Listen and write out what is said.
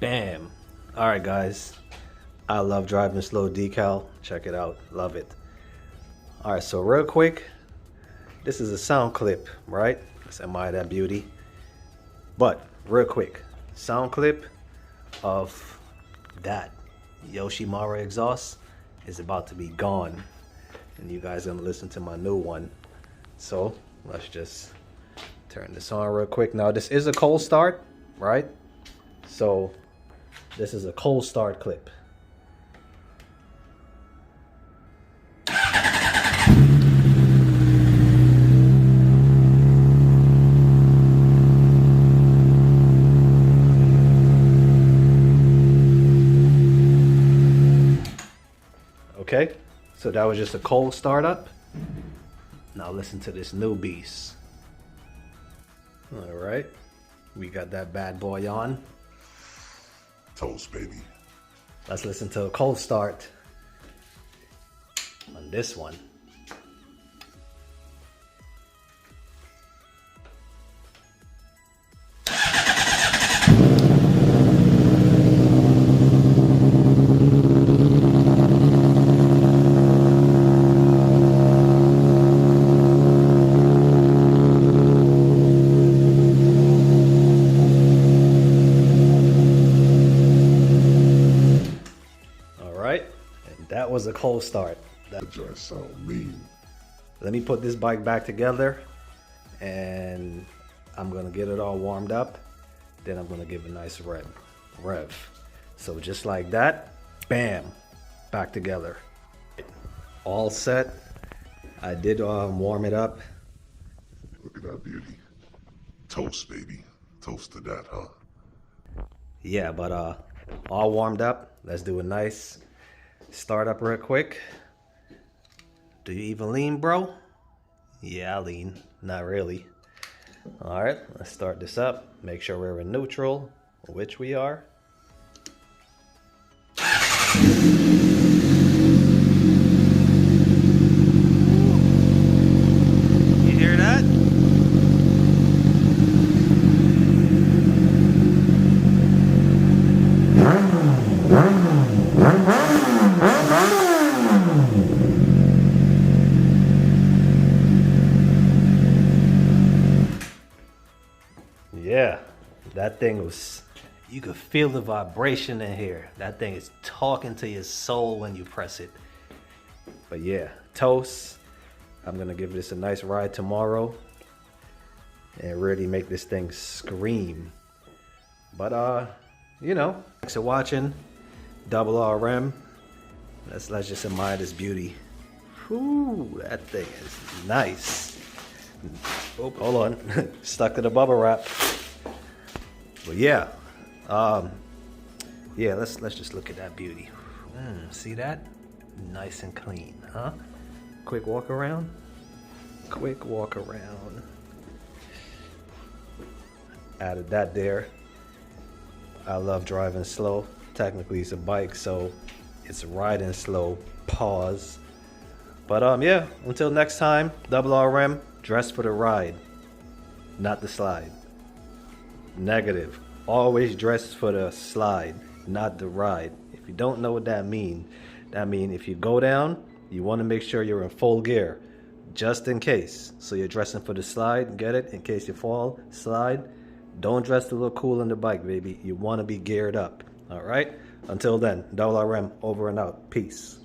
Bam. All right, guys. I love driving slow decal. Check it out. Love it. All right, so real quick, this is a sound clip, right? Let's admire that beauty. But real quick, sound clip of that Yoshimura exhaust is about to be gone. And you guys are gonna listen to my new one. So let's just turn this on real quick. Now this is a cold start, right? So this is a cold start clip. Okay, so that was just a cold startup. Now listen to this new beast. All right, we got that bad boy on. Toce, baby. Let's listen to a cold start on this one. That was a cold start. That joint sound mean. Let me put this bike back together and I'm gonna get it all warmed up. Then I'm gonna give a nice rev. So just like that, bam, back together. All set. I did warm it up. Look at that beauty. Toce, baby. Toast to that, huh? Yeah, but all warmed up. Let's do a nice start up real quick. Do you even lean, bro? Yeah, I lean. Not really. All right, let's start this up. Make sure we're in neutral, which we are. You hear that? Yeah, that thing was, you could feel the vibration in here. That thing is talking to your soul when you press it. But yeah, Toce, I'm gonna give this a nice ride tomorrow and really make this thing scream. But you know, thanks for watching. Double RM. Let's just admire this beauty. Whew, that thing is nice. Oh, hold on. Stuck to the bubble wrap. But yeah, yeah, let's just look at that beauty. See that? Nice and clean, huh? Quick walk around. Quick walk around. Added that there. I love driving slow. Technically it's a bike, so it's riding slow. Pause. But yeah, until next time, Double RM, dress for the ride, not the slide. Negative. Always dress for the slide, not the ride. If you don't know what that means if you go down, you want to make sure you're in full gear, just in case. So you're dressing for the slide, get it? In case you fall, slide. Don't dress to look cool on the bike, baby. You want to be geared up. All right? Until then, Double RM over and out. Peace.